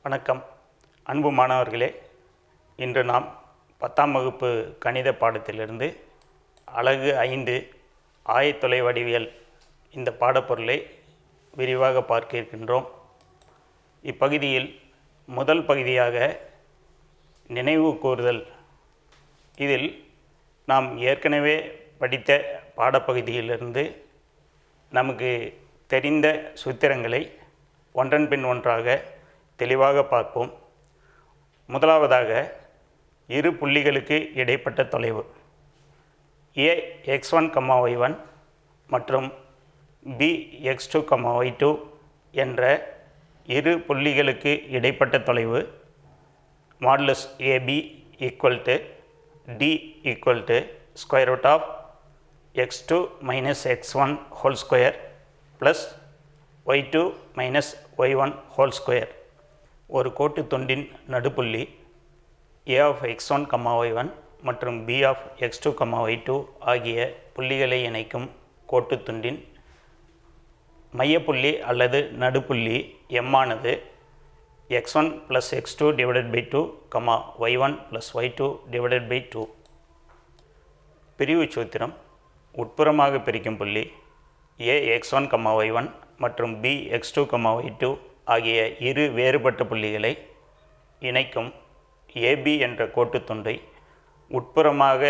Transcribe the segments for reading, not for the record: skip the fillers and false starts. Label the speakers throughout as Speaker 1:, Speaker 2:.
Speaker 1: வணக்கம் அன்பு மாணவர்களே, இன்று நாம் 10ஆம் வகுப்பு கணித பாடத்திலிருந்து அலகு 5 ஆயத்தொலை வடிவியல் இந்த பாடப்பொருளை விரிவாக பார்க்க இருக்கின்றோம். இப்பகுதியில் முதல் பகுதியாக நினைவு கூறுதல். இதில் நாம் ஏற்கனவே படித்த பாடப்பகுதியிலிருந்து நமக்கு தெரிந்த சூத்திரங்களை ஒன்றன் பின் ஒன்றாக தெளிவாக பார்ப்போம். முதலாவதாக இரு புள்ளிகளுக்கு இடைப்பட்ட தொலைவு a x1, y1 மற்றும் b x2, y2 என்ற இரு புள்ளிகளுக்கு இடைப்பட்ட தொலைவு modulus ab equal to d equal to square root of x2 minus x1 whole square plus y2 minus y1 whole square. ஒரு கோட்டு துண்டின் நடுப்புள்ளி a ஆஃப் x1, y1 மற்றும் b of x2, y2 ஆகிய புள்ளிகளை இணைக்கும் கோட்டு துண்டின் மையப்புள்ளி அல்லது நடுப்புள்ளி m ஆனது x1 + x2 divided by 2, y1 + y2 divided by 2. பிரிவு சூத்திரம்: உட்புறமாக பிரிக்கும் புள்ளி a x1, y1 மற்றும் b x2, y2 ஆகிய இரு வேறுபட்ட புள்ளிகளை இணைக்கும் AB என்ற கோட்டுத்துண்டை உட்புறமாக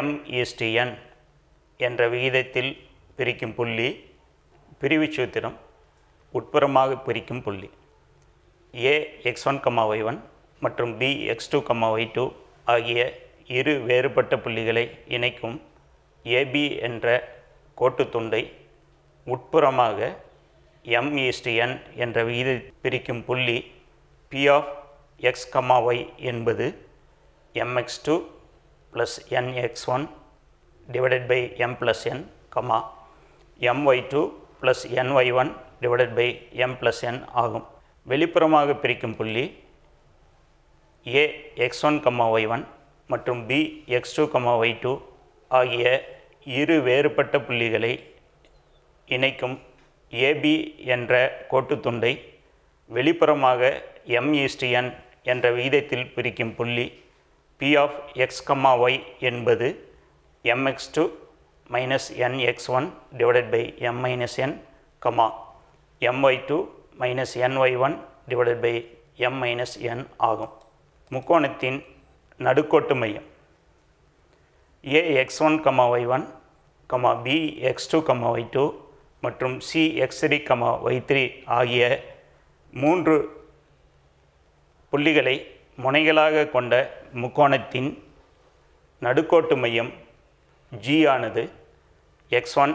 Speaker 1: m/n என்ற விகிதத்தில் பிரிக்கும் புள்ளி. பிரிவு சூத்திரம்: உட்புறமாக பிரிக்கும் புள்ளி a x1, y1 மற்றும் b x2, y2 ஆகிய இரு வேறுபட்ட புள்ளிகளை இணைக்கும் AB என்ற கோட்டுத்துண்டை உட்புறமாக m/n என்ற விகிதத்தில் பிரிக்கும் புள்ளி P ஆஃப் x, y என்பது mx2 + nx1 divided by m + n, my2 + ny1 divided by m + n ஆகும். வெளிப்புறமாக பிரிக்கும் புள்ளி a x1, y1 மற்றும் b x2, y2 ஆகிய இரு வேறுபட்ட புள்ளிகளை இணைக்கும் AB என்ற கோட்டுத்துண்டை வெளிப்புறமாக m/n என்ற விகிதத்தில் பிரிக்கும் புள்ளி P ஆஃப் x, y என்பது mx2 minus nx1 divided by m - n, my2 minus ny1 divided by m - n ஆகும். முக்கோணத்தின் நடுக்கோட்டு மையம் a x1, y1, b x2, y2 மற்றும் c x3, y3 ஆகிய மூன்று புள்ளிகளை முனைகளாக கொண்ட முக்கோணத்தின் நடுக்கோட்டு மையம் G ஆனது x1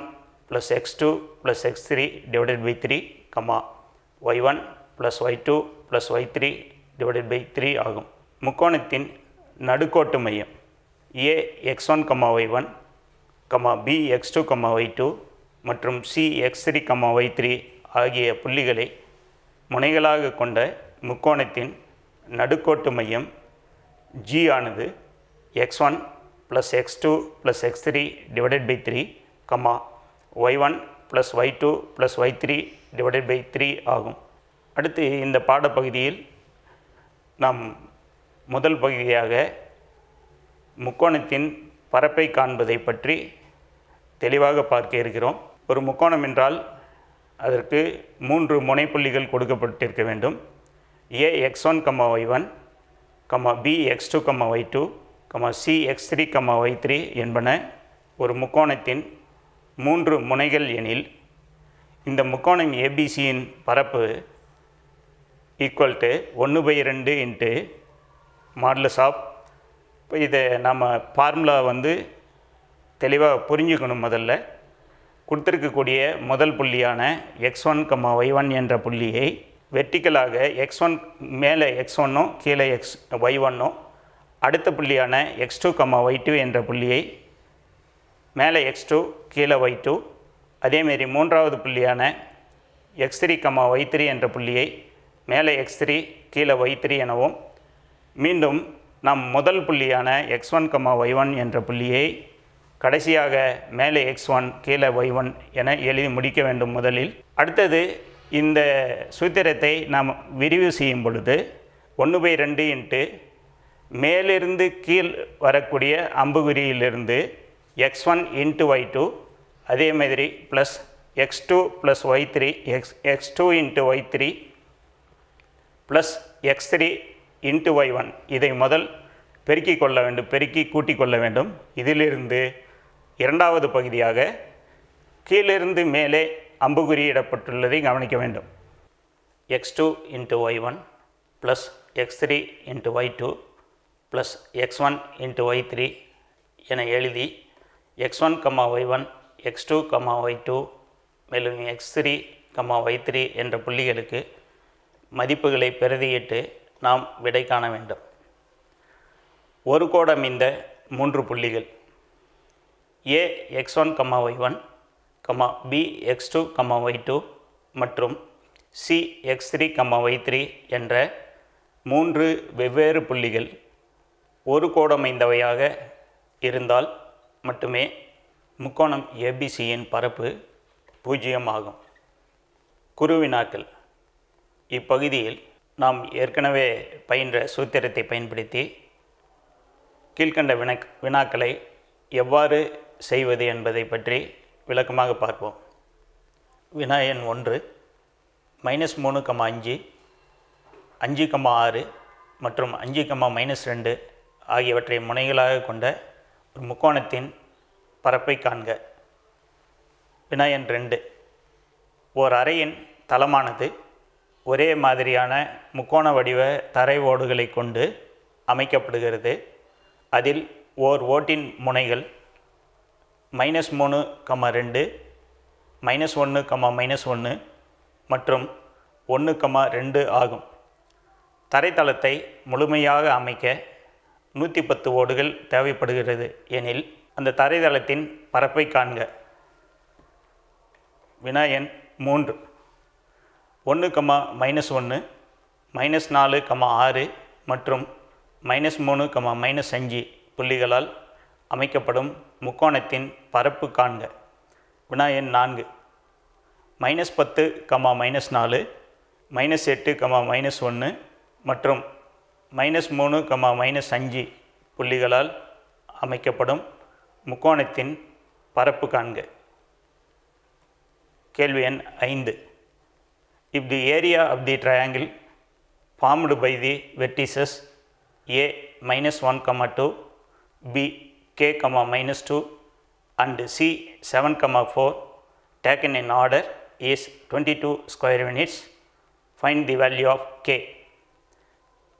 Speaker 1: + x2 + x3 divided by 3, y1 + y2 + y3 divided by 3 ஆகும். முக்கோணத்தின் நடுக்கோட்டு மையம் a x1, y1, b x2, y2 மற்றும் c x3, y3 ஆகிய புள்ளிகளை முனைகளாக கொண்ட முக்கோணத்தின் நடுக்கோட்டு மையம் G ஆனது x1 + x2 + x3 divided by 3, y1 + y2 + y3 divided by 3 ஆகும். அடுத்து இந்த பாடப்பகுதியில் நாம் முதல் பகுதியாக முக்கோணத்தின் பரப்பை காண்பதை பற்றி தெளிவாக பார்க்க இருக்கிறோம். ஒரு முக்கோணம் என்றால் அதற்கு மூன்று முனைப்புள்ளிகள் கொடுக்கப்பட்டிருக்க வேண்டும். a x1, y1, b x2, y2, c x3, y3 என்பன ஒரு முக்கோணத்தின் மூன்று முனைகள் எனில் இந்த முக்கோணம் ABCயின் பரப்பு equal to 1/2 into modulus of. இப்போ இதை நம்ம ஃபார்முலா தெளிவாக புரிஞ்சுக்கணும். முதல்ல கொடுத்துருக்கக்கூடிய முதல் புள்ளியான x1, y1 என்ற புள்ளியை வெர்டிக்கலாக x1 மேலே x1ம் கீழே y1ம், அடுத்த புள்ளியான x2, y2 என்ற புள்ளியை மேலே x2 கீழே y2, அதேமாரி மூன்றாவது புள்ளியான x3, y3 என்ற புள்ளியை மேலே x3 கீழே y3 எனவும், மீண்டும் நாம் முதல் புள்ளியான x1, y1 என்ற புள்ளியை கடைசியாக மேலே x1 கீழே y1 என எழுதி முடிக்க வேண்டும் முதலில். அடுத்தது இந்த சூத்திரத்தை நாம் விரிவு செய்யும் பொழுது 1/2 இன்ட்டு மேலிருந்து கீழ் வரக்கூடிய அம்புகுறியிலிருந்து x1 இன்ட்டு y2 அதே மாதிரி plus x2 plus y3 x2 into y3 plus x3 into y1 இதை முதல் பெருக்கிக் கொள்ள வேண்டும், பெருக்கி கூட்டிக் கொள்ள வேண்டும். இதிலிருந்து இரண்டாவது பகுதியாக கீழிருந்து மேலே அம்புகுறியிடப்பட்டுள்ளதை கவனிக்க வேண்டும். x2 into y1 plus x3 into y2 plus x1 into y3 என எழுதி x1, y1, x2, y2 மேலும் x3, y3 என்ற புள்ளிகளுக்கு மதிப்புகளை பிரதியிட்டு நாம் விடை காண வேண்டும். ஒரு கோடம் இந்த 3 புள்ளிகள் A x1, y1, B x2, y2 மற்றும் C x3, y3 என்ற 3 வெவ்வேறு புள்ளிகள் ஒரு கோடமைந்தவையாக இருந்தால் மட்டுமே முக்கோணம் ABCயின் பரப்பு 0 ஆகும். குறுவினாக்கள். இப்பகுதியில் நாம் ஏற்கனவே பயின்ற சூத்திரத்தை பயன்படுத்தி கீழ்கண்ட வினாக்களை எவ்வாறு செய்வது என்பதை பற்றி விளக்கமாக பார்ப்போம். வினா எண் 1 -3, 5, 5, 6 மற்றும் 5, -2 ஆகியவற்றை முனைகளாக கொண்ட ஒரு முக்கோணத்தின் பரப்பை காண்க. வினா எண் 2 ஓர் அறையின் தளமானது ஒரே மாதிரியான முக்கோண வடிவ தரை ஓடுகளை கொண்டு அமைக்கப்படுகிறது. அதில் ஓர் ஓட்டின் முனைகள் -3, 2, -1, -1 மற்றும் 1, 2 ஆகும். தரைத்தளத்தை முழுமையாக அமைக்க 110 ஓடுகள் தேவைப்படுகிறது எனில் அந்த தரைத்தளத்தின் பரப்பை காண்க. வினா எண் 3 1, -1, -4, 6 மற்றும் -3, -5 புள்ளிகளால் அமைக்கப்படும் முக்கோணத்தின் பரப்பு காண்க. வினா எண் 4 -10, -4, -8, -1 மற்றும் -3, -5 புள்ளிகளால் அமைக்கப்படும் முக்கோணத்தின் பரப்பு காண்க. கேள்வி எண் 5 If the area of the triangle formed by the vertices A -1, 2, B k, -2 and C 7, 4 taken in order is 22 square units, find the value of k.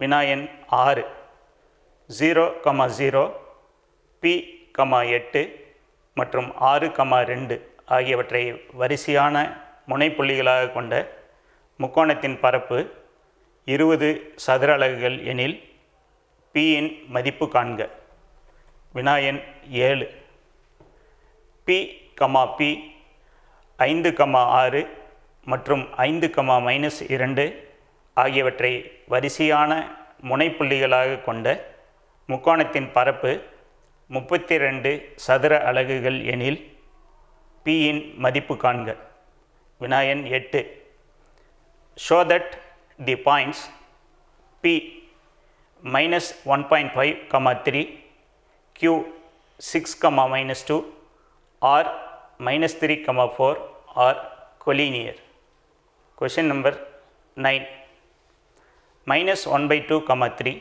Speaker 1: வினா எண் 6 0, 0, P, 8 மற்றும் 6, 2 ஆகியவற்றை வரிசையான முனைப்புள்ளிகளாக கொண்ட முக்கோணத்தின் பரப்பு 20 சதுர அலகுகள் எனில் P இன் மதிப்பு காண்க. வினா எண் 7 P, P 5, 6 மற்றும் 5, -2 ஆகியவற்றை வரிசையான முனைப்புள்ளிகளாக கொண்ட முக்கோணத்தின் பரப்பு 32 சதுர அலகுகள் எனில் P இன் மதிப்பு காண்க. வினா எண் 8 Show that the points P -1.5, 3, Q 6, -2 or -3, 4 are collinear. Question number 9 -1/2, 3,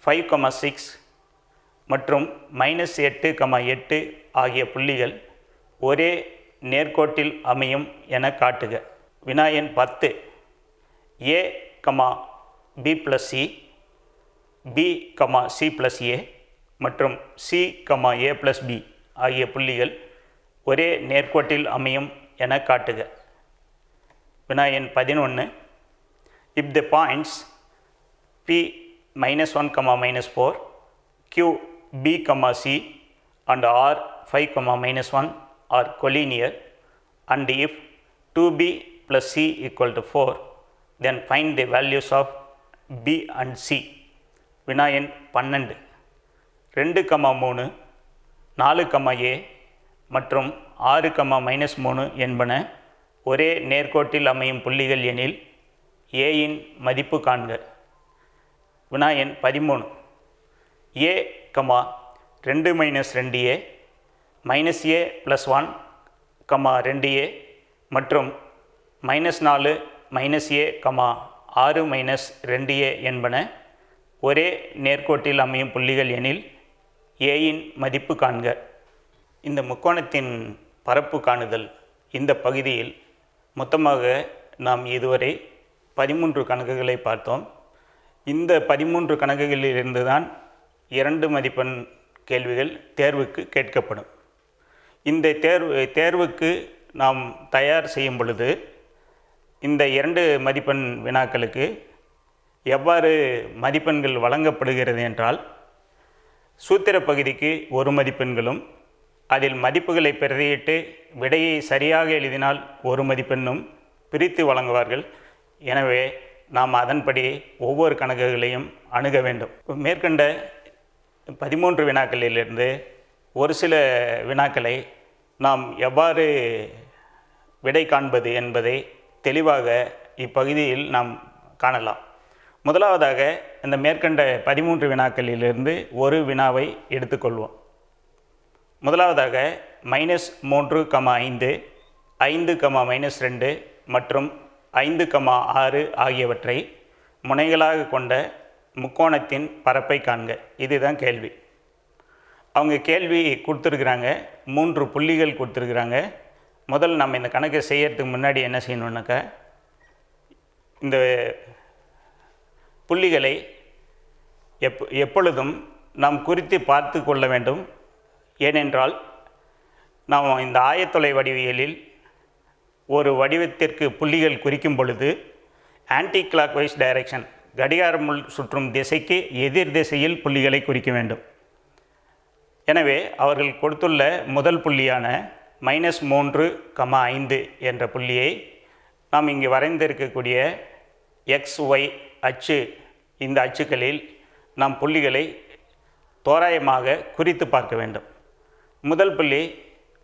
Speaker 1: 5, 6 மற்றும் -8, 8 ஆகிய புள்ளிகள் ஒரே நேர்கோட்டில் அமையும் என காட்டுக. வினா எண் 10 A, B + C, B, C + A மற்றும் C, A + B ஆகிய புள்ளிகள் ஒரே நேர்கோட்டில் அமையும் என காட்டுக. வினா எண் 11 If the points P -1, -4, Q, B, C and R 5, -1 are collinear and if 2B + C = 4, then find the values of B and C. வினா எண் 12 2, 3, 4, A மற்றும் 6, -3 என்பன ஒரே நேர்கோட்டில் அமையும் புள்ளிகள் எனில் ஏயின் மதிப்பு காண்க. வினா எண் 13. a, 2 - 2a, -a + 1, 2a மற்றும் -4, -a, 6 - 2a என்பன ஒரே நேர்கோட்டில் அமையும் புள்ளிகள் எனில் ஏயின் மதிப்பு காண்க. இந்த முக்கோணத்தின் பரப்பு காணுதல் இந்த பகுதியில் மொத்தமாக நாம் இதுவரை 13 கணக்குகளை பார்த்தோம். இந்த 13 கணக்குகளிலிருந்து தான் 2 மதிப்பெண் கேள்விகள் தேர்வுக்கு கேட்கப்படும். இந்த தேர்வுக்கு நாம் தயார் செய்யும் பொழுது இந்த 2 மதிப்பெண் வினாக்களுக்கு எவ்வாறு மதிப்பெண்கள் வழங்கப்படுகிறது என்றால், சூத்திர பகுதிக்கு 1 மதிப்பெண்களும், அதில் மதிப்புகளை பிரதியிட்டு விடையை சரியாக எழுதினால் 1 மதிப்பெண்ணும் பிரித்து வழங்குவார்கள். எனவே நாம் அதன்படி ஒவ்வொரு கணக்குகளையும் அணுக வேண்டும். மேற்கண்ட 13 வினாக்களிலிருந்து ஒரு சில வினாக்களை நாம் எவ்வாறு விடை காண்பது என்பதை தெளிவாக இப்பகுதியில் நாம் காணலாம். முதலாவதாக இந்த மேற்கண்ட 13 வினாக்களிலிருந்து ஒரு வினாவை எடுத்துக்கொள்வோம். முதலாவதாக -3, 5, 5, -2 மற்றும் 5, 6 ஆகியவற்றை முனைகளாக கொண்ட முக்கோணத்தின் பரப்பை காண்க. இதுதான் கேள்வி. அவங்க கேள்வி கொடுத்துருக்குறாங்க, 3 புள்ளிகள் கொடுத்துருக்குறாங்க. முதல்ல நம்ம இந்த கணக்கை செய்யறதுக்கு முன்னாடி என்ன செய்யணுன்னாக்கா, இந்த புள்ளிகளை எப்பொழுதும் நாம் குறித்து பார்த்து கொள்ள வேண்டும். ஏனென்றால் நாம் இந்த ஆயத்தொலை வடிவியலில் ஒரு வடிவத்திற்கு புள்ளிகள் குறிக்கும் பொழுது ஆன்டி கிளாக் வைஸ் டைரக்ஷன், கடிகாரம் சுற்றும் திசைக்கு எதிர் திசையில் புள்ளிகளை குறிக்க வேண்டும். எனவே அவர்கள் கொடுத்துள்ள முதல் புள்ளியான -3, 5 என்ற புள்ளியை நாம் இங்கு வரைந்திருக்கக்கூடிய XY அச்சு, இந்த அச்சுக்களில் நாம் புள்ளிகளை தோராயமாக குறித்து பார்க்க வேண்டும். முதல் புள்ளி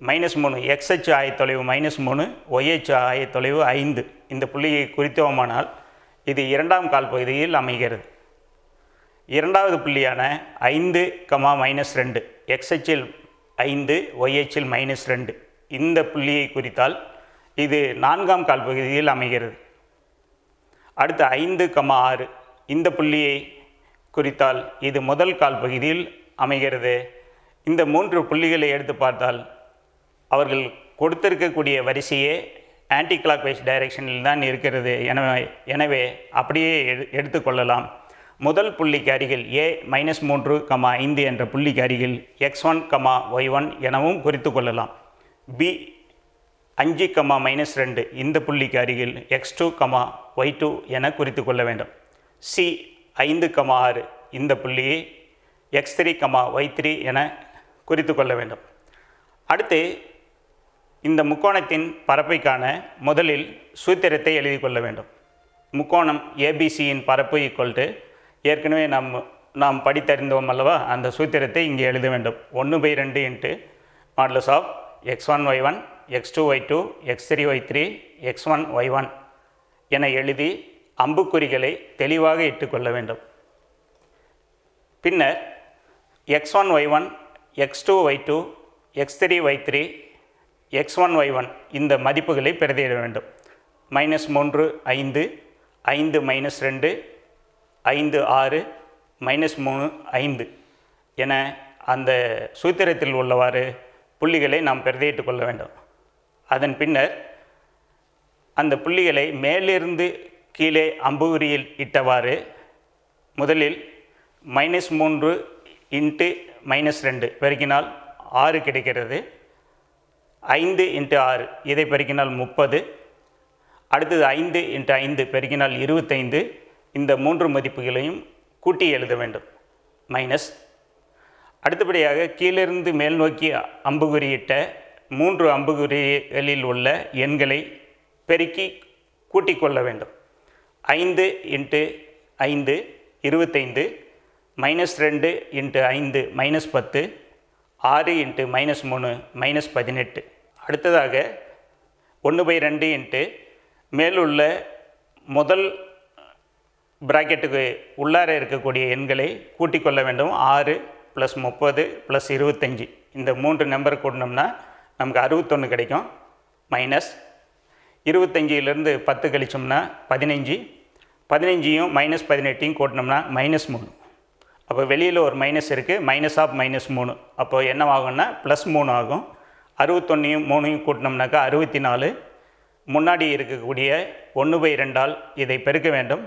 Speaker 1: -3, X அச்சு ஆயத்தொலைவு -3, Y அச்சு ஆயத்தொலைவு 5. இந்த புள்ளியை குறித்தோமானால் இது 2ஆம் கால் பகுதியில் அமைகிறது. இரண்டாவது புள்ளியான 5, -2, X அச்சில் 5, Y அச்சில் -2. இந்த புள்ளியை குறித்தால் இது 4ஆம் கால் பகுதியில் அமைகிறது. அடுத்து 5, 6 இந்த புள்ளியை குறித்தால் இது முதல் கால் பகுதியில் அமைகிறது. இந்த 3 புள்ளிகளை எடுத்து பார்த்தால் அவர்கள் கொடுத்திருக்கக்கூடிய வரிசையே ஆன்டி கிளாக் வைஸ் டைரக்ஷனில் தான் இருக்கிறது. எனவே அப்படியே எடுத்துக்கொள்ளலாம். முதல் புள்ளிக்கு அருகில் A -3, 5 என்ற புள்ளிக்கு அருகில் X1, Y1 எனவும் குறித்து கொள்ளலாம். B 5, -2 இந்த புள்ளிக்கு அருகில் X2, Y2 என குறித்து கொள்ள வேண்டும். C 5, 6 இந்த புள்ளியை X3, Y3 என குறித்து கொள்ள வேண்டும். அடுத்து இந்த முக்கோணத்தின் பரப்பைக்கான முதலில் சூத்திரத்தை எழுதி கொள்ள வேண்டும். முக்கோணம் ABCயின் பரப்பு ஏற்கனவே நாம் படித்தறிந்தோம் அல்லவா, அந்த சூத்திரத்தை இங்கே எழுத வேண்டும். 1/2 modulus of X1, Y1, X2, Y2, X3, Y3, X1, Y1 என எழுதி அம்புக்குறிகளை தெளிவாக இட்டுக்கொள்ள வேண்டும். பின்னர் X1, Y1, X2, Y2, X3, Y3, X1, Y1 இந்த மதிப்புகளை பிரதியிட வேண்டும். -3, 5, 5, -2, 5, 6, -3, 5 என அந்த சூத்திரத்தில் உள்ளவாறு புள்ளிகளை நாம் பிரதியிட்டு கொள்ள வேண்டும். அதன் பின்னர் அந்த புள்ளிகளை மேலிருந்து கீழே அம்புகுறியில் இட்டவாறு முதலில் -3 × -2 பெருக்கினால் 6 கிடைக்கிறது. 5 × 6 இதை பெருக்கினால் 30. அடுத்தது 5 × 5 பெருக்கினால் 25. இந்த 3 மதிப்புகளையும் கூட்டி எழுத வேண்டும். மைனஸ் அடுத்தபடியாக கீழிருந்து மேல் நோக்கி அம்புகுறியிட்ட 3 அம்புகுறிகளில் உள்ள எண்களை பெருக்கி கூட்டிக் கொள்ள வேண்டும். 5 × 5 25, -2 × 5 -10, 6 × -3 -18. அடுத்ததாக 1/2 இன்ட்டு மேலுள்ள முதல் பிராக்கெட்டுக்கு உள்ளார இருக்கக்கூடிய எண்களை கூட்டிக் கொள்ள வேண்டும். 6 + 30 + 25 இந்த 3 நம்பர் கூட்டினோம்னா நமக்கு 61 கிடைக்கும். மைனஸ் 25லிருந்து 10 கழிச்சோம்னா 15, 15யும் -18யும் கூட்டினோம்னா -3. அப்போ வெளியில் ஒரு மைனஸ் இருக்குது, -3. அப்போ என்னவாகும்னா +3 ஆகும். 61யும் 3யும் கூட்டினோம்னாக்கா 64. முன்னாடி இருக்கக்கூடிய 1/2ஆல் இதை பெருக்க வேண்டும்.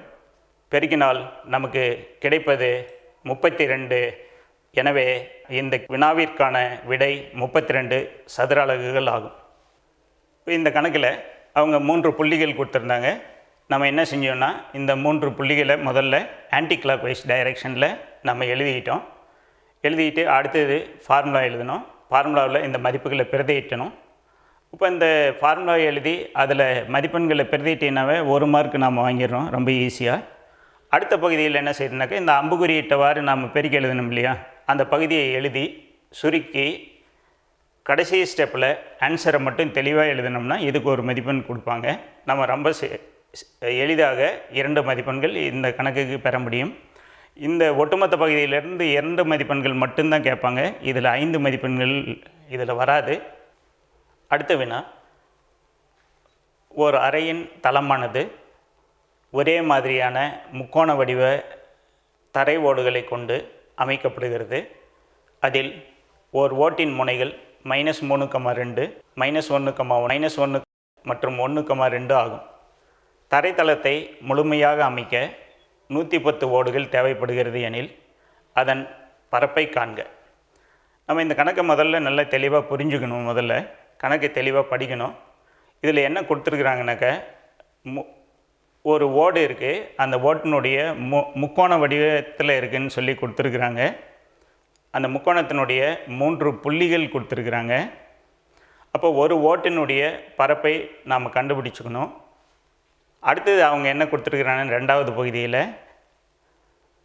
Speaker 1: பெருக்கினால் நமக்கு கிடைப்பது 32. எனவே இந்த வினாவிற்கான விடை 32 சதுர அலகுகள் ஆகும். இந்த கணக்கில் அவங்க 3 புள்ளிகள் கொடுத்துருந்தாங்க. நம்ம என்ன செஞ்சோம்னா இந்த 3 புள்ளிகளை முதல்ல ஆன்டி கிளாக் வைஸ் டைரெக்ஷனில் நம்ம எழுதிக்கிட்டோம். எழுதிக்கிட்டு அடுத்தது ஃபார்முலா எழுதணும். ஃபார்முலாவில் இந்த மதிப்புகளை பிரதியிட்டணும். இப்போ இந்த ஃபார்முலா எழுதி அதில் மதிப்பெண்களை பிரதியிட்டினாவே 1 மார்க் நாம் வாங்கிடுறோம் ரொம்ப ஈஸியாக. அடுத்த பகுதியில் என்ன செய்யணுனாக்கா இந்த அம்புக்குறியிட்டவாறு நாம் பெருக்கி எழுதணும் இல்லையா, அந்த பகுதியை எழுதி சுருக்கி கடைசி ஸ்டெப்பில் ஆன்சரை மட்டும் தெளிவாக எழுதினோம்னா இதுக்கு ஒரு மதிப்பெண் கொடுப்பாங்க. நம்ம ரொம்ப எளிதாக 2 மதிப்பெண்கள் இந்த கணக்குக்கு பெற முடியும். இந்த ஒட்டுமொத்த பகுதியிலிருந்து 2 மதிப்பெண்கள் மட்டும்தான் கேட்பாங்க. இதில் 5 மதிப்பெண்கள் இதில் வராது. அடுத்த வினா, ஒரு அறையின் தளமானது ஒரே மாதிரியான முக்கோண வடிவ தரை ஓடுகளை கொண்டு அமைக்கப்படுகிறது. அதில் ஓர் ஓட்டின் முனைகள் -3,2, -1, -1 மற்றும் 1,2 ஆகும். தரைத்தளத்தை முழுமையாக அமைக்க 110 ஓடுகள் தேவைப்படுகிறது எனில் அதன் பரப்பை காண்க. நம்ம இந்த கணக்கை முதல்ல நல்லா தெளிவாக புரிஞ்சுக்கணும். முதல்ல கணக்கை தெளிவாக படிக்கணும். இதில் என்ன கொடுத்துருக்குறாங்கனாக்கா ஒரு ஓடு இருக்குது, அந்த ஓட்டினுடைய முக்கோண வடிவத்தில் இருக்குதுன்னு சொல்லி கொடுத்துருக்குறாங்க. அந்த முக்கோணத்தினுடைய 3 புள்ளிகள் கொடுத்துருக்குறாங்க. அப்போ ஒரு ஓட்டினுடைய பரப்பை நாம் கண்டுபிடிச்சிக்கணும். அடுத்தது அவங்க என்ன கொடுத்துருக்குறாங்க, 2வது பகுதியில்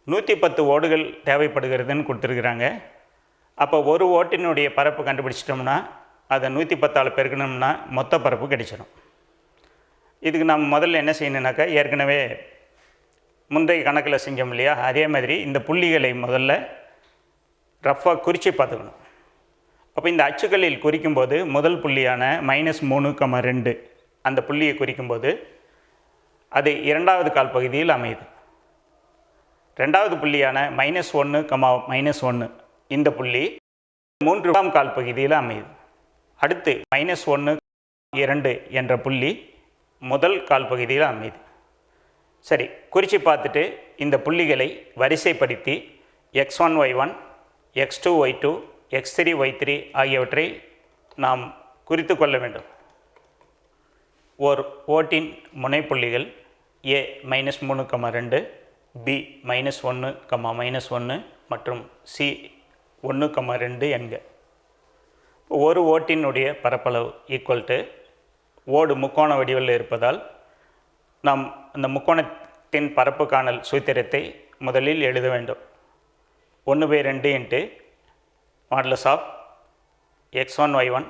Speaker 1: 110 ஓடுகள் தேவைப்படுகிறதுன்னு கொடுத்துருக்குறாங்க. அப்போ ஒரு ஓட்டினுடைய பரப்பு கண்டுபிடிச்சிட்டோம்னா அதை 110ஆல் பெருக்கணும்னா மொத்த பரப்பு கிடைச்சிடும். இதுக்கு நம்ம முதல்ல என்ன செய்யணுன்னாக்கா ஏற்கனவே முந்தைய கணக்கில் செஞ்சோம் இல்லையா, அதே மாதிரி இந்த புள்ளிகளை முதல்ல ரஃப்பாக குறித்து பார்த்துக்கணும். அப்போ இந்த அச்சுக்களில் குறிக்கும்போது முதல் புள்ளியான -3,2 அந்த புள்ளியை குறிக்கும்போது அது 2வது கால் பகுதியில் அமையுது. 2வது புள்ளியான -1, இந்த புள்ளி 3ஆம் கால் பகுதியில் அமையுது. அடுத்து -1, 2 என்ற புள்ளி முதல் கால் பகுதியில் அமையுது. சரி, குறித்து பார்த்துட்டு இந்த புள்ளிகளை வரிசைப்படுத்தி x1 y1, x2 y2, x3 y3 ஆகியவற்றை நாம் குறித்து கொள்ள வேண்டும். ஓர் ஓட்டின் முனைப்புள்ளிகள் A -3,2, B -1, -1 மற்றும் C 1,2 என்க. ஒரு ஓட்டினுடைய பரப்பளவு ஈக்குவல் டு ஓடு முக்கோண வடிவில் இருப்பதால் நாம் அந்த முக்கோணத்தின் பரப்பு காணல் சூத்திரத்தை முதலில் எழுத வேண்டும். 1/2 into modulus of x1 y1,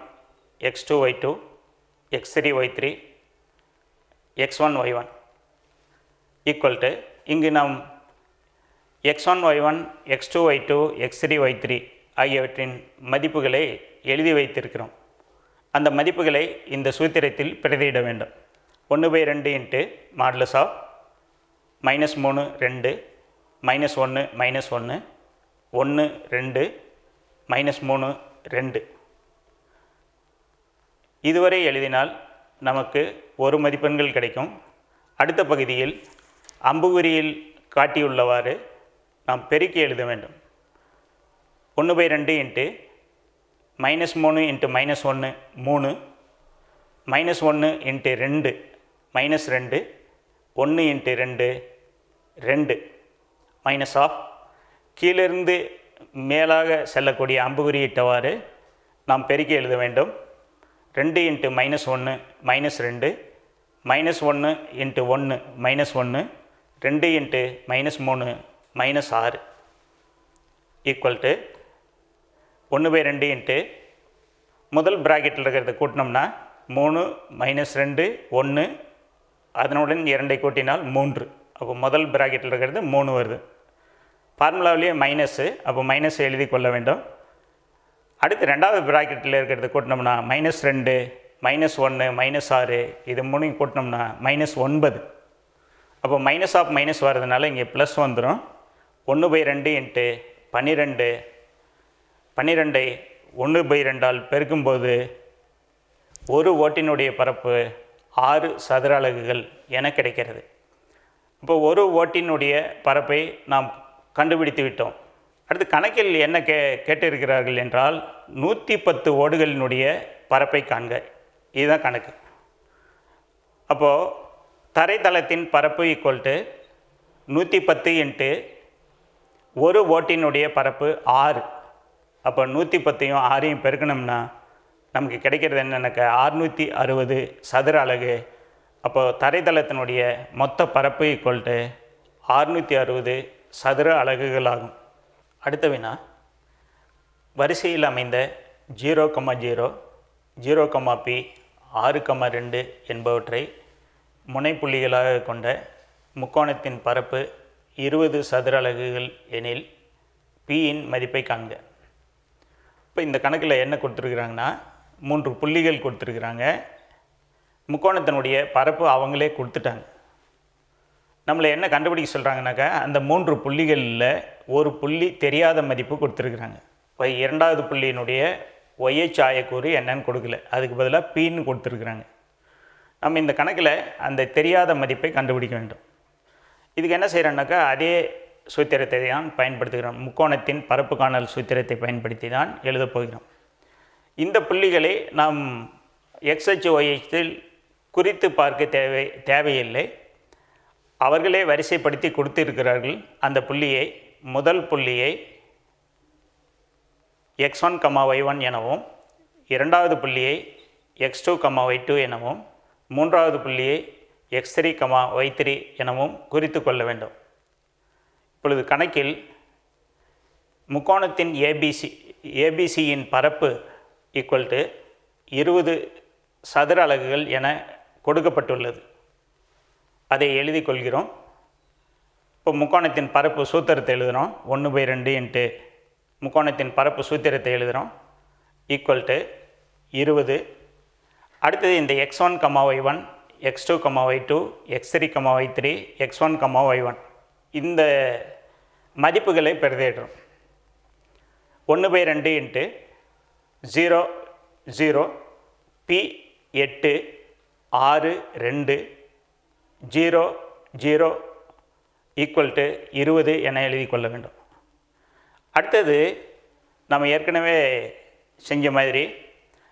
Speaker 1: x2 y2, x3 y3, x1 y1 equal to இங்கு நாம் x1 y1, x2 y2, x3 y3 ஆகியவற்றின் மதிப்புகளை எழுதி வைத்திருக்கிறோம். அந்த மதிப்புகளை இந்த சூத்திரத்தில் பிரதியிட வேண்டும். 1/2 இன்ட்டு மாடுலஸ் ஆஃப் -3 2, -1 -1, 1 2, -3 2. இதுவரை எழுதினால் நமக்கு 1 மதிப்பெண்கள் கிடைக்கும். அடுத்த பகுதியில் அம்புகுறியில் காட்டியுள்ளவாறு நாம் பெருக்கி எழுத வேண்டும். 1/2 into -3 into -1 3, -1 into 2 -2, 1 into 2 2, minus of கீழிருந்து மேலாக செல்லக்கூடிய அம்புகுறியிட்டவாறு நாம் பெருக்கி எழுத வேண்டும். 2 into -1 -2, -1 into 1 -1, 2 into -3 -6 equal to 1/2 into முதல் ப்ராக்கெட்டில் இருக்கிறத கூட்டினோம்னா 3 -2 1, அதனுடன் 2ஐ கூட்டினால் 3. அப்போ முதல் ப்ராக்கெட்டில் இருக்கிறது 3 வருது. ஃபார்முலாவிலேயே மைனஸு, அப்போ மைனஸ் எழுதி கொள்ள வேண்டும். அடுத்து ரெண்டாவது ப்ராக்கெட்டில் இருக்கிறது கூட்டினோம்னா -2 -1 -6, இது 3 கூட்டினோம்னா -9. அப்போ மைனஸ் ஆஃப் மைனஸ் வர்றதுனால இங்கே ப்ளஸ் வந்துடும். 1/2 இன்ட்டு 12, 12ஐ 1/2 பெருக்கும்போது ஒரு ஓட்டினுடைய பரப்பு 6 சதுர அலகுகள் என கிடைக்கிறது. இப்போ ஒரு ஓட்டினுடைய பரப்பை நாம் கண்டுபிடித்து விட்டோம். அடுத்து கணக்கில் என்ன கேட்டிருக்கிறார்கள் என்றால் 110 ஓடுகளினுடைய பரப்பை காண்க. இதுதான் கணக்கு. அப்போது தரைத்தளத்தின் பரப்பு = 110 இன்ட்டு ஒரு ஓட்டினுடைய பரப்பு 6. அப்போ 110ஐயும் 6ஐயும் பெருக்கணும்னா நமக்கு கிடைக்கிறது என்னென்னாக்கா 660 சதுர அலகு. அப்போது தரைத்தளத்தினுடைய மொத்த பரப்பு = 660 சதுர அலகுகள் ஆகும். அடுத்த வினா, வரிசையில் அமைந்த 0,0, 0,P, 6,2 என்பவற்றை முனைப்புள்ளிகளாக கொண்ட முக்கோணத்தின் பரப்பு 20 சதுர அலகுகள் எனில் Pயின் மதிப்பை காண்க. இப்போ இந்த கணக்கில் என்ன கொடுத்துருக்குறாங்கன்னா 3 புள்ளிகள் கொடுத்துருக்குறாங்க. முக்கோணத்தினுடைய பரப்பு அவங்களே கொடுத்துட்டாங்க. நம்மளை என்ன கண்டுபிடிக்க சொல்கிறாங்கனாக்கா அந்த 3 புள்ளிகளில் ஒரு புள்ளி தெரியாத மதிப்பு கொடுத்துருக்குறாங்க. இப்போ இரண்டாவது புள்ளியினுடைய ஒய்எச் ஆயக்கூறு என்னன்னு கொடுக்கல, அதுக்கு பதிலாக Pன்னு கொடுத்துருக்குறாங்க. நம்ம இந்த கணக்கில் அந்த தெரியாத மதிப்பை கண்டுபிடிக்க வேண்டும். இதுக்கு என்ன செய்கிறோம்னாக்கா அதே சூத்திரத்தை தான் பயன்படுத்துகிறோம். முக்கோணத்தின் பரப்பு காணல் சூத்திரத்தை பயன்படுத்தி தான் எழுதப் போகிறோம். இந்த புள்ளிகளை நாம் எக்ஸ் அச்சு ஒய் அச்சில் குறித்து பார்க்க தேவையில்லை. அவர்களே வரிசைப்படுத்தி கொடுத்திருக்கிறார்கள். அந்த புள்ளியை, முதல் புள்ளியை x1, y1 எனவும், இரண்டாவது புள்ளியை x2, y2 எனவும், மூன்றாவது புள்ளியை x3, y3 எனவும் குறித்து கொள்ள வேண்டும். இப்பொழுது கணக்கில் முக்கோணத்தின் ஏபிசியின் பரப்பு = 20 சதுர அலகுகள் என கொடுக்கப்பட்டுள்ளது. அதை எழுதி கொள்கிறோம். இப்போ முக்கோணத்தின் பரப்பு சூத்திரத்தை எழுதுகிறோம். 1/2 இன்ட்டு முக்கோணத்தின் பரப்பு சூத்திரத்தை எழுதுகிறோம் = 20. அடுத்தது இந்த x1, y1, x2, y2, x3, y3, x1, y1 இந்த மதிப்புகளை பிரதியிடுறோம். 1/2 இன்ட்டு 0, 0, P 8, 6, 2, 0, 0 = 20 என எழுதி கொள்ள வேண்டும். அடுத்தது நம்ம ஏற்கனவே செஞ்ச மாதிரி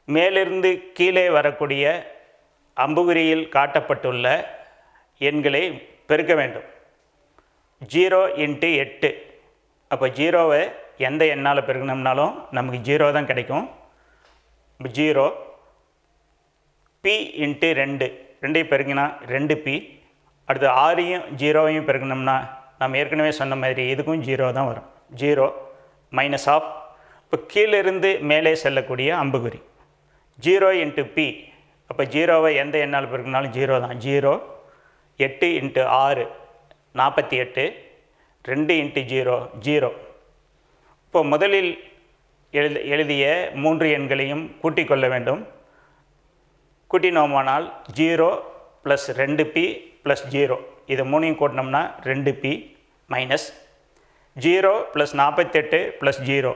Speaker 1: மேலிருந்து கீழே வரக்கூடிய அம்புகுறியில் காட்டப்பட்டுள்ள எண்களை பெருக்க வேண்டும். 0 × 8. அப்போ 0வை எந்த எண்ணால் பெருக்கணும்னாலும் நமக்கு 0 தான் கிடைக்கும். 0 P × 2, 2ஐயும் பெருக்கினா 2P. அடுத்து 6ஐயும் 0ஐயும் பெருக்கணும்னா நம்ம ஏற்கனவே சொன்ன மாதிரி இதுக்கும் 0 தான் வரும். 0 -. இப்போ கீழிருந்து மேலே செல்லக்கூடிய அம்புகுறி 0 × P. அப்போ 0வை எந்த எண்ணால் பெருக்கினாலும் 0 தான். 0 8 × 6 48, 2 × 0 0. இப்போ முதலில் எழுதிய 3 எண்களையும் கூட்டிக் கொள்ள வேண்டும். கூட்டினோமானால் 0 + 2P + 0, இது 3ஐயும் கூட்டினோம்னா 2P மைனஸ் 0 + 48 + 0,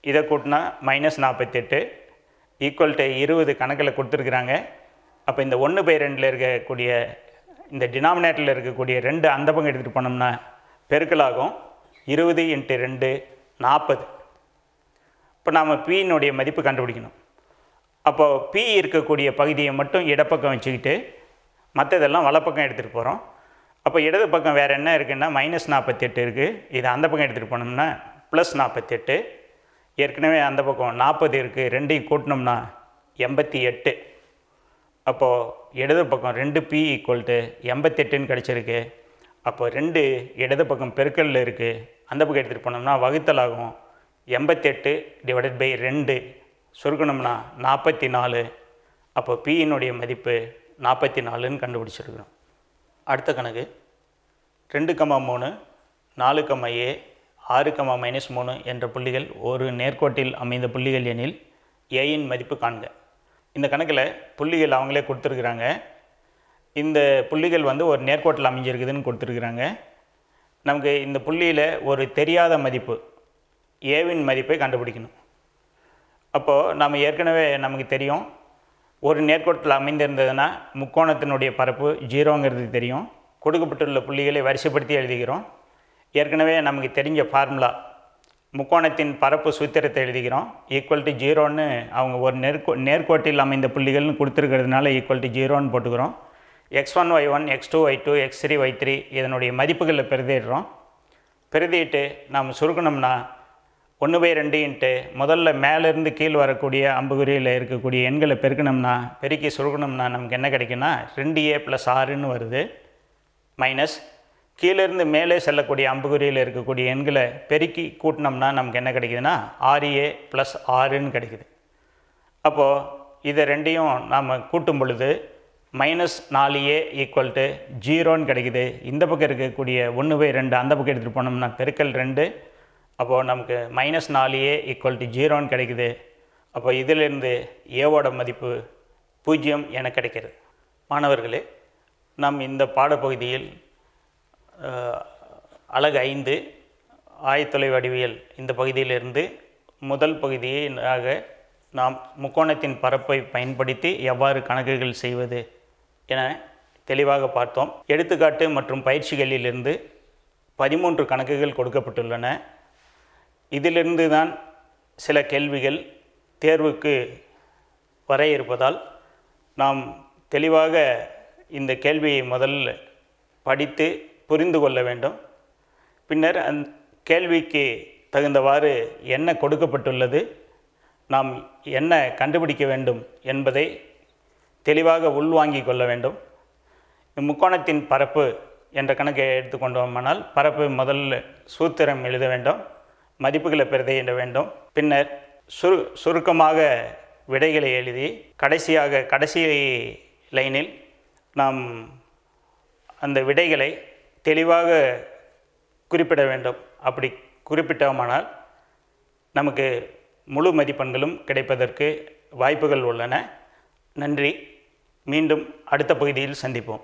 Speaker 1: இதை கூட்டினா -48 = 20 கணக்கில் கொடுத்துருக்குறாங்க. அப்போ இந்த 1/2 இருக்கக்கூடிய இந்த டினாமினேட்டரில் இருக்கக்கூடிய 2 அந்த பக்கம் எடுத்துகிட்டு போனோம்னா பெருக்கலாகும். 20 × 2 40. இப்போ நாம் Pயினுடைய மதிப்பு கண்டுபிடிக்கணும். அப்போது P இருக்கக்கூடிய பகுதியை மட்டும் இடப்பக்கம் வச்சுக்கிட்டு மற்றதெல்லாம் வலப்பக்கம் எடுத்துகிட்டு போகிறோம். அப்போ இடது பக்கம் வேறு என்ன இருக்குன்னா -48 இருக்குது. இது அந்த பக்கம் எடுத்துகிட்டு போனோம்னா +48. ஏற்கனவே அந்த பக்கம் 40 இருக்குது. 2ஐயும் கூட்டினோம்னா 88. அப்போது இடது பக்கம் 2P = 88ன்னு கிடச்சிருக்கு. அப்போ 2 இடது பக்கம் பெருக்கல்ல இருக்குது. அந்த பக்கம் எடுத்துகிட்டு போனோம்னா வகுத்தலாகும். 88 / 2 சுருக்கணும்னா 44. அப்போ பியினுடைய மதிப்பு 44ன்னு கண்டுபிடிச்சிருக்கிறோம். அடுத்த கணக்கு 2,3 4, a 6, -3 என்ற புள்ளிகள் ஒரு நேர்கோட்டில் அமைந்த புள்ளிகள் எனில் ஏயின் மதிப்பு காண்க. இந்த கணக்கில் புள்ளிகள் அவங்களே கொடுத்துருக்குறாங்க. இந்த புள்ளிகள் ஒரு நேர்கோட்டில் அமைஞ்சிருக்குதுன்னு கொடுத்துருக்குறாங்க. நமக்கு இந்த புள்ளியில் ஒரு தெரியாத மதிப்பு ஏவின் மதிப்பை கண்டுபிடிக்கணும். அப்போது நம்ம ஏற்கனவே நமக்கு தெரியும், ஒரு நேர்கோட்டில் அமைந்திருந்ததுன்னா முக்கோணத்தினுடைய பரப்பு 0ங்கிறது தெரியும். கொடுக்கப்பட்டுள்ள புள்ளிகளை வரிசைப்படுத்தி எழுதிக்கிறோம். ஏற்கனவே நமக்கு தெரிஞ்ச ஃபார்முலா முக்கோணத்தின் பரப்பு சூத்திரத்தை எழுதிக்கிறோம். =0ன்னு அவங்க ஒரு நேர்கோட்டில் அமைந்த புள்ளிகள்னு கொடுத்துருக்கிறதுனால =0ன்னு போட்டுக்கிறோம். x1 y1 x2 y2 x3 y3 இதனுடைய மதிப்புகளில் பிரதிடுறோம். பிரதிட்டு நாம் சுருக்கணும்னா 1/2 முதல்ல மேலேருந்து கீழ் வரக்கூடிய அம்புகுறியில் இருக்கக்கூடிய எண்களை பெருக்கி சுருக்கணும்னா நமக்கு என்ன கிடைக்குன்னா 2a + 6ன்னு வருது. மைனஸ் கீழேருந்து மேலே செல்லக்கூடிய அம்புகுறியில் இருக்கக்கூடிய எண்களை பெருக்கி கூட்டினோம்னா நமக்கு என்ன கிடைக்குதுன்னா 6a + 6ன்னு கிடைக்குது. அப்போது இதை ரெண்டையும் நாம் கூட்டும் பொழுது -4a = 0ன்னு கிடைக்குது. இந்த பக்கம் இருக்கக்கூடிய 1/2 அந்த பக்கம் எடுத்துகிட்டு போனோம்னா பெருக்கல் 2. அப்போது நமக்கு -4a = 0ன்னு கிடைக்குது. அப்போ இதிலிருந்து ஏவோட மதிப்பு 0 என கிடைக்கிறது. மாணவர்களே, நாம் இந்த பாடப்பகுதியில் அலகு 5 ஆயத்தொலை வடிவியல் இந்த பகுதியிலிருந்து முதல் பகுதியாக நாம் முக்கோணத்தின் பரப்பை பயன்படுத்தி எவ்வாறு கணக்குகள் செய்வது என தெளிவாக பார்த்தோம். எடுத்துக்காட்டு மற்றும் பயிற்சிகளிலிருந்து 13 கணக்குகள் கொடுக்கப்பட்டுள்ளன. இதிலிருந்து தான் சில கேள்விகள் தேர்வுக்கு வர இருப்பதால் நாம் தெளிவாக இந்த கேள்வியை முதல்ல படித்து புரிந்து கொள்ள வேண்டும். பின்னர் அந்த கேள்விக்கு தகுந்தவாறு என்ன கொடுக்கப்பட்டுள்ளது, நாம் என்ன கண்டுபிடிக்க வேண்டும் என்பதை தெளிவாக உள்வாங்கிக் கொள்ள வேண்டும். முக்கோணத்தின் பரப்பு என்ற கணக்கை எடுத்துக்கொண்டோமானால் பரப்பு முதல்ல சூத்திரம் எழுத வேண்டும், மதிப்புகளை பிரதியிட வேண்டும். பின்னர் சுருக்கமாக விடைகளை எழுதி கடைசி லைனில் நாம் அந்த விடைகளை தெளிவாக குறிப்பிட வேண்டும். அப்படி குறிப்பிட்டோமானால் நமக்கு முழு மதிப்பெண்களும் கிடைப்பதற்கு வாய்ப்புகள் உள்ளன. நன்றி. மீண்டும் அடுத்த பகுதியில் சந்திப்போம்.